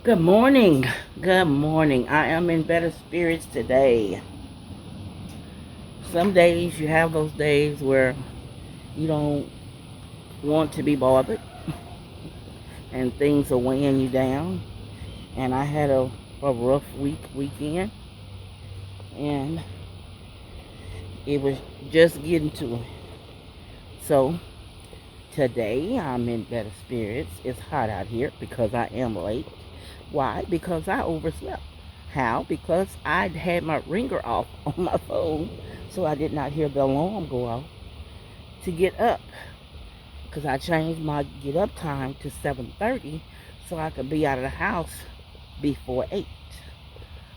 Good morning. Good morning. I am in better spirits today. Some days you have those days where you don't want to be bothered and things are weighing you down. And I had a rough weekend, and it was just getting to it. So today I'm in better spirits. It's hot out here because I am late. Why? Because I overslept. How? Because I had my ringer off on my phone, so I did not hear the alarm go off to get up. Because I changed my get up time to 7:30 so I could be out of the house before 8.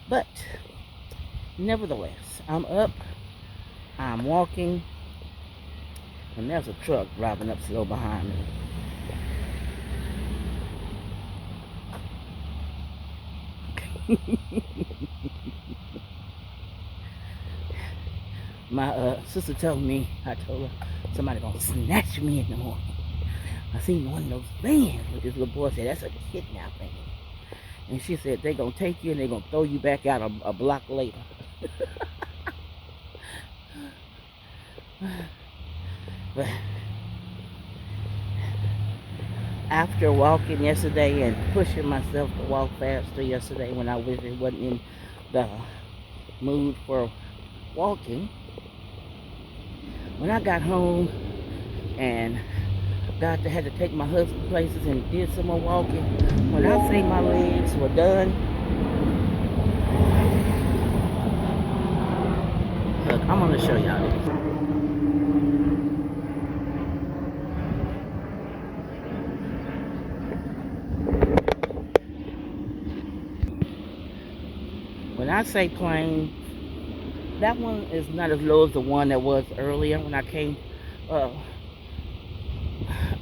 But nevertheless, I'm up, I'm walking, and there's a truck driving up slow behind me. My sister told me, I told her, somebody gonna snatch me in the morning. I seen one of those vans with this little boy said, that's a kidnapping. And she said, they gonna take you and they gonna throw you back out a block later. But after walking yesterday and pushing myself to walk faster yesterday when I wasn't in the mood for walking, when I got home and had to take my husband places and did some more walking, when I say my legs were done, look, I'm going to show y'all this. When I say plain, that one is not as low as the one that was earlier when I came,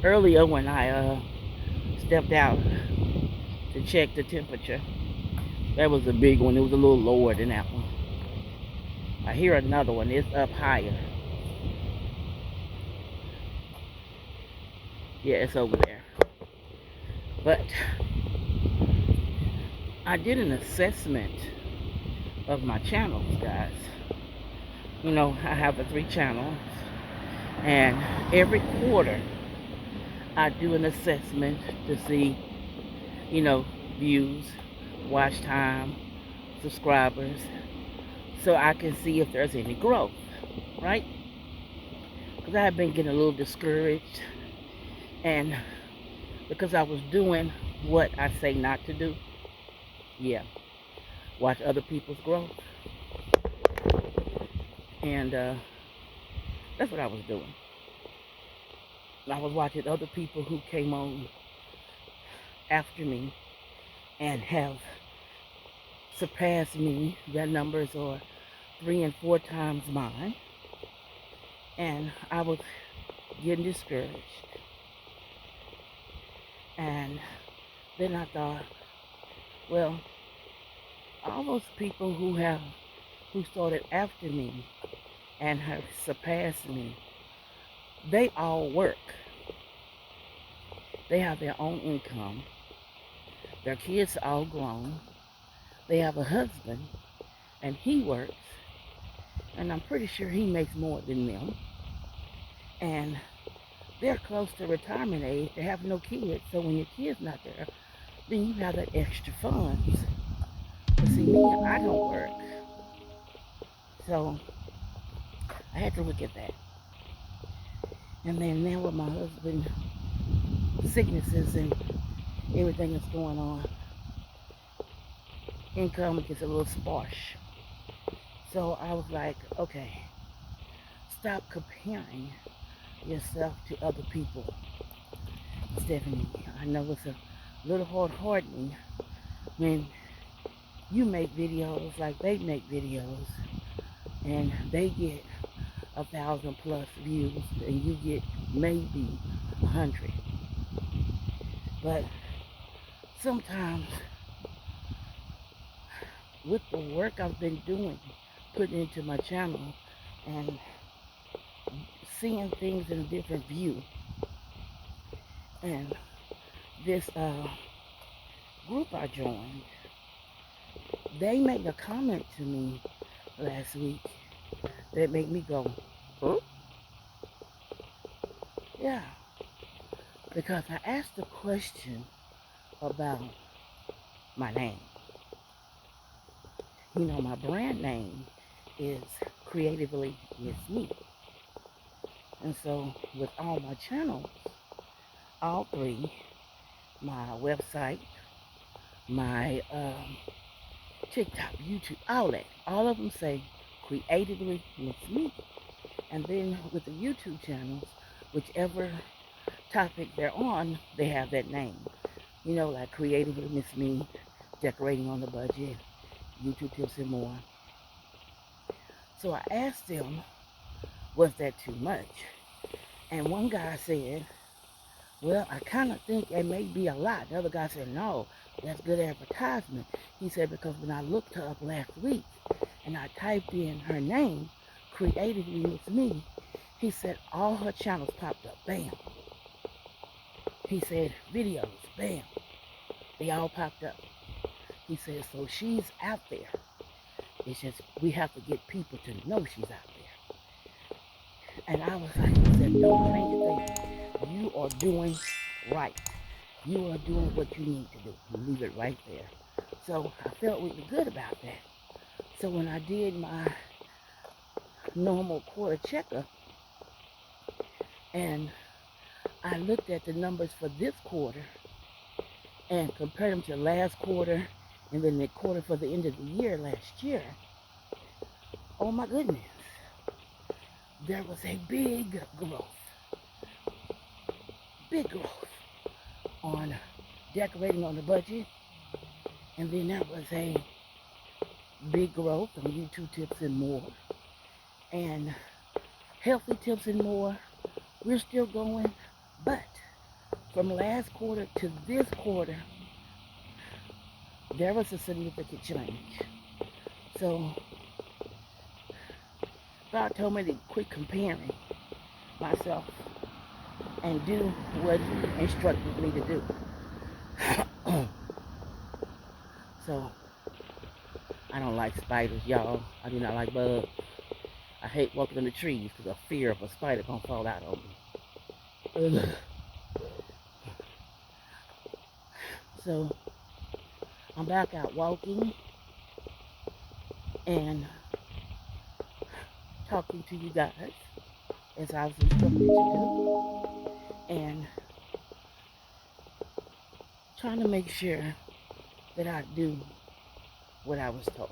earlier when I stepped out to check the temperature. That was a big one. It was a little lower than that one. I hear another one. It's up higher. Yeah, it's over there. But I did an assessment of my channels, guys. You know, I have the 3 channels, and every quarter I do an assessment to see, you know, views, watch time, subscribers, so I can see if there's any growth, right? Because I have been getting a little discouraged, and because I was doing what I say not to do. Yeah, watch other people's growth. And that's what I was doing. I was watching other people who came on after me and have surpassed me. Their numbers are 3 and 4 times mine. And I was getting discouraged. And then I thought, well, all those people who started after me and have surpassed me, they all work. They have their own income. Their kids are all grown. They have a husband, and he works. And I'm pretty sure he makes more than them. And they're close to retirement age. They have no kids. So when your kid's not there, then you have that extra funds. But see, me, I don't work. So I had to look at that. And then now with my husband, sicknesses and everything that's going on, income gets a little sparse. So I was like, okay, stop comparing yourself to other people. Stephanie, I know it's a little hard-hardening when you make videos like they make videos and they get 1,000 plus views and you get maybe 100. But sometimes with the work I've been doing, putting into my channel and seeing things in a different view, and this group I joined, they made a comment to me last week that made me go, huh? Yeah, because I asked a question about my name. You know, my brand name is Creatively Miss Me. And so with all my channels, all three, my website, my TikTok, YouTube, all that, all of them say Creatively Miss Me. And then with the YouTube channels, whichever topic they're on, they have that name. You know, like Creatively Miss Me, Decorating on the Budget, YouTube Tips and More. So I asked them, was that too much? And one guy said, well, I kind of think it may be a lot. The other guy said, no, that's good advertisement. He said, because when I looked her up last week and I typed in her name, Creatively Miss Me, he said all her channels popped up, bam. He said videos, bam, they all popped up. He said, so she's out there. It's just we have to get people to know she's out there. And I was like, he said, don't change a thing. You are doing right. You are doing what you need to do. Leave it right there. So I felt really good about that. So when I did my normal quarter checkup and I looked at the numbers for this quarter and compared them to last quarter and then the quarter for the end of the year last year, oh my goodness, there was a big growth on decorating on the budget, and then there was a big growth on YouTube Tips and More, and healthy tips and more. We're still going, but from last quarter to this quarter, there was a significant change. So God told me to quit comparing myself and do what He instructed me to do. So I don't like spiders, y'all. I do not like bugs. I hate walking in the trees because of fear of a spider gonna fall out on me. Ugh. So I'm back out walking and talking to you guys as I was instructed to do, and trying to make sure that I do what I was told.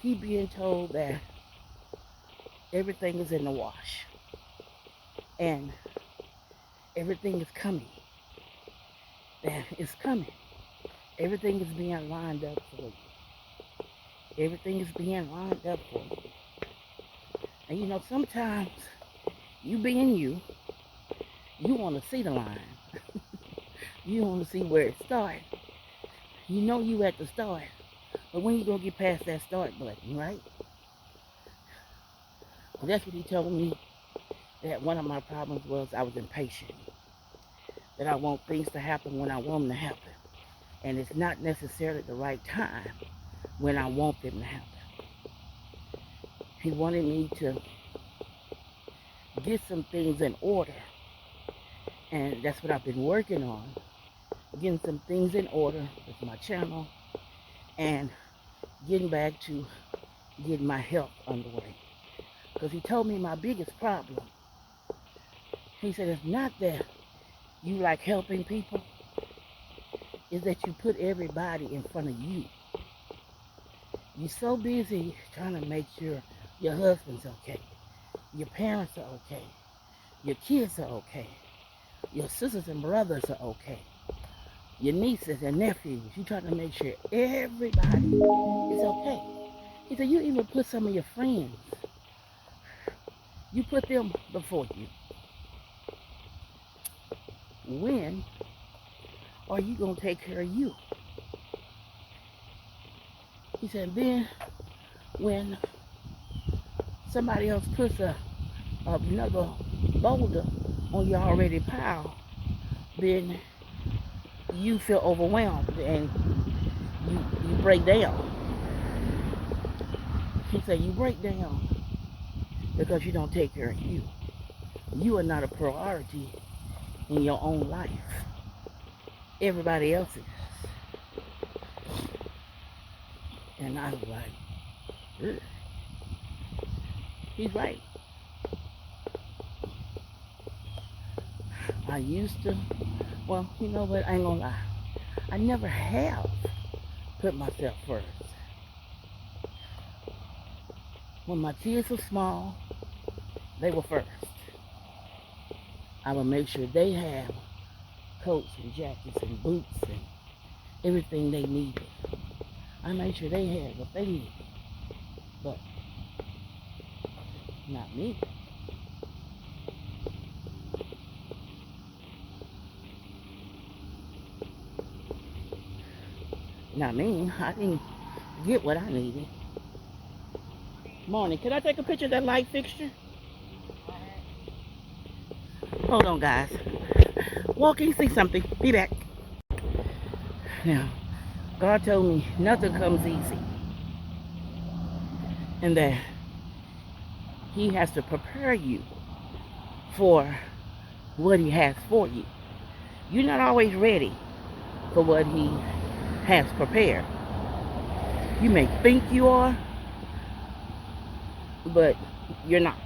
Keep being told that everything is in the wash and everything is coming. That it's coming. Everything is being lined up for you. Everything is being lined up for you. And you know, sometimes you being you, you want to see the line. You want to see where it starts. You know you at the start, but when you gonna get past that start button, right? Well, that's what he told me, that one of my problems was I was impatient. That I want things to happen when I want them to happen. And it's not necessarily the right time when I want them to happen. He wanted me to get some things in order. And that's what I've been working on. Getting some things in order with my channel and getting back to getting my health underway. Because he told me my biggest problem, he said, it's not that you like helping people, is that you put everybody in front of you. You're so busy trying to make sure your husband's okay, your parents are okay, your kids are okay, your sisters and brothers are okay, your nieces and nephews. You're trying to make sure everybody is okay. He said, you even put some of your friends, you put them before you. When are you going to take care of you? He said, then when somebody else puts a another boulder on your already pile, then you feel overwhelmed and you break down. He said you break down because you don't take care of you. You are not a priority in your own life. Everybody else is. And I was like, ugh. He's right. I used to, well, you know what, I ain't gonna lie. I never have put myself first. When my kids were small, they were first. I would make sure they have coats and jackets and boots and everything they needed. I made sure they had what they needed. But not me. Not me. I didn't get what I needed. Morning. Can I take a picture of that light fixture? Hold on, guys. Walking, see something. Be back. Now, God told me nothing comes easy. And that He has to prepare you for what He has for you. You're not always ready for what He has prepared. You may think you are, but you're not.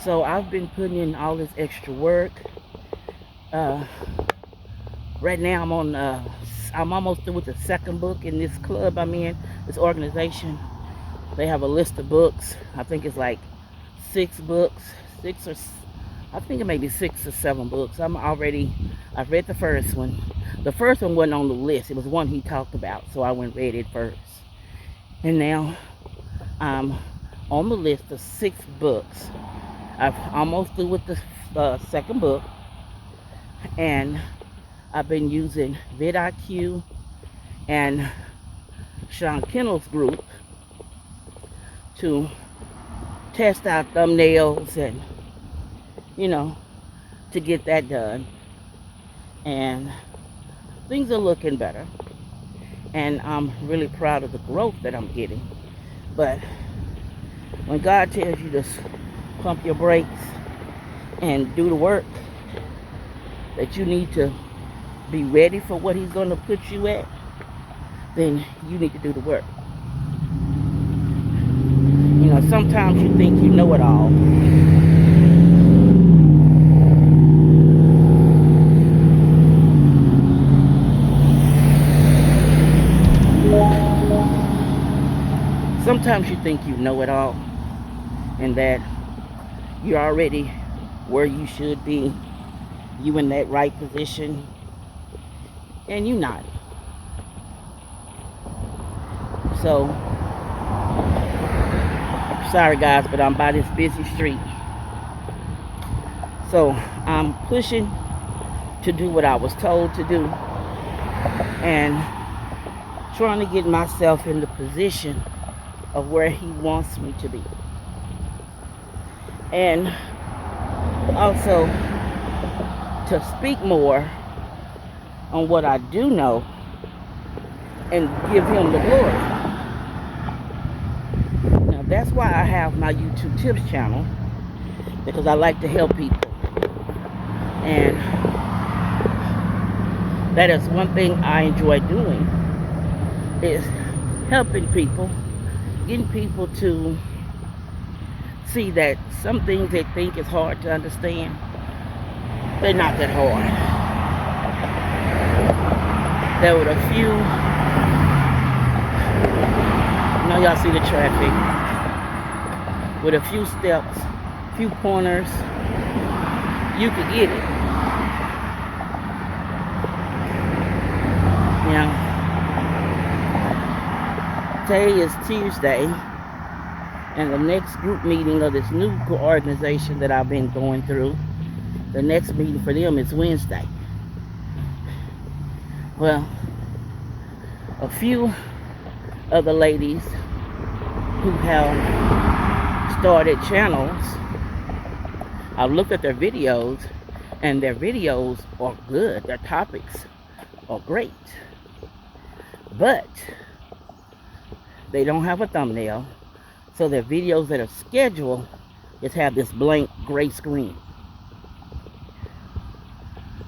So I've been putting in all this extra work. Right now I'm almost through with the second book in this club I'm in, this organization. They have a list of books. I think it's like 6 books, I think it may be 6 or 7 books. I've read the first one. The first one wasn't on the list. It was one he talked about, so I went and read it first. And now I'm on the list of 6 books. I've almost through with the second book, and I've been using vidIQ and Sean Kennel's group to test out thumbnails and, you know, to get that done. And things are looking better. And I'm really proud of the growth that I'm getting. But when God tells you to pump your brakes and do the work, that you need to be ready for what He's going to put you at, then you need to do the work. You know, sometimes you think you know it all. Sometimes you think you know it all and that you're already where you should be. You in that right position, and you're not. So, sorry guys, but I'm by this busy street. So, I'm pushing to do what I was told to do and trying to get myself in the position of where He wants me to be. And also to speak more on what I do know and give Him the glory. Now that's why I have my YouTube tips channel, because I like to help people. And that is one thing I enjoy doing, is helping people, getting people to see that some things they think is hard to understand, they're not that hard. There were a few, now y'all see the traffic, with a few steps, few pointers, you could get it. Now, today is Tuesday, and the next group meeting of this new organization that I've been going through, the next meeting for them is Wednesday. Well, a few of the ladies who have started channels, I've looked at their videos, and their videos are good. Their topics are great. But they don't have a thumbnail. So their videos that are scheduled just have this blank gray screen.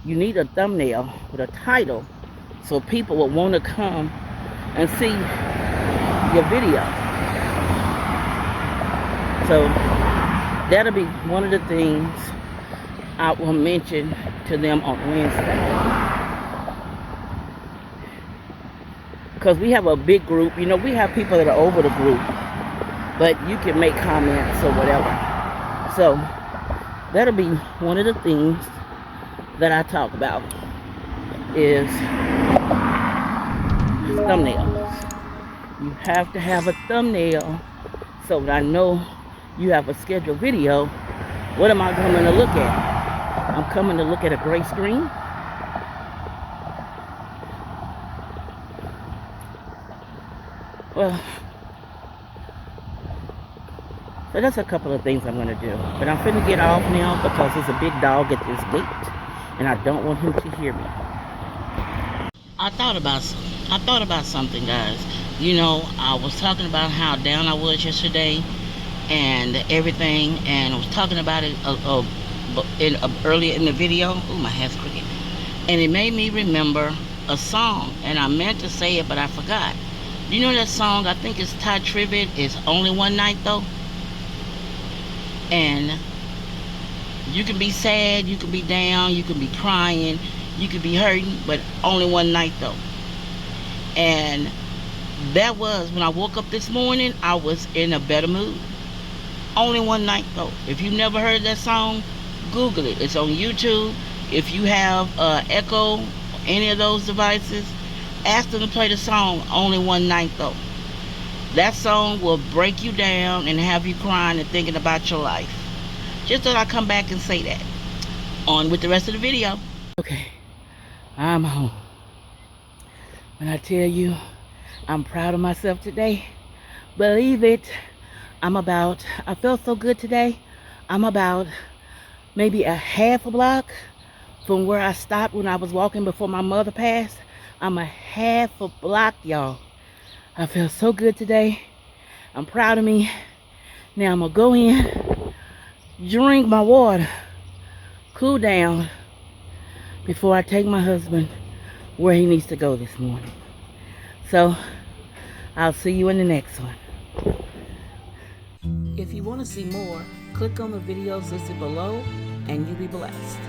You need a thumbnail with a title so people will want to come and see your video. So that'll be one of the things I will mention to them on Wednesday. Because we have a big group. You know, we have people that are over the group, but you can make comments or whatever. So that'll be one of the things that I talk about is thumbnails. You have to have a thumbnail so that I know you have a scheduled video. What am I coming to look at? I'm coming to look at a gray screen. Well, so that's a couple of things I'm going to do. But I'm finna get off now because there's a big dog at this gate, and I don't want him to hear me. I thought about something, guys. You know, I was talking about how down I was yesterday and everything, and I was talking about it earlier in the video. Oh, my head's crooked. And it made me remember a song, and I meant to say it, but I forgot. You know that song? I think it's Ty Tribbett. It's Only One Night Tho. And you can be sad, you can be down, you can be crying, you can be hurting, but only one night though. And that was when I woke up this morning, I was in a better mood. Only one night though. If you've never heard that song, Google it. It's on YouTube. If you have Echo, any of those devices, ask them to play the song Only One Night Tho. That song will break you down and have you crying and thinking about your life. Just thought I'd come back and say that. On with the rest of the video. Okay, I'm home. When I tell you I'm proud of myself today, believe it, I felt so good today. I'm about maybe a half a block from where I stopped when I was walking before my mother passed. I'm a half a block, y'all. I feel so good today. I'm proud of me. Now I'm gonna go in, drink my water, cool down before I take my husband where he needs to go this morning. So I'll see you in the next one. If you want to see more, click on the videos listed below and you'll be blessed.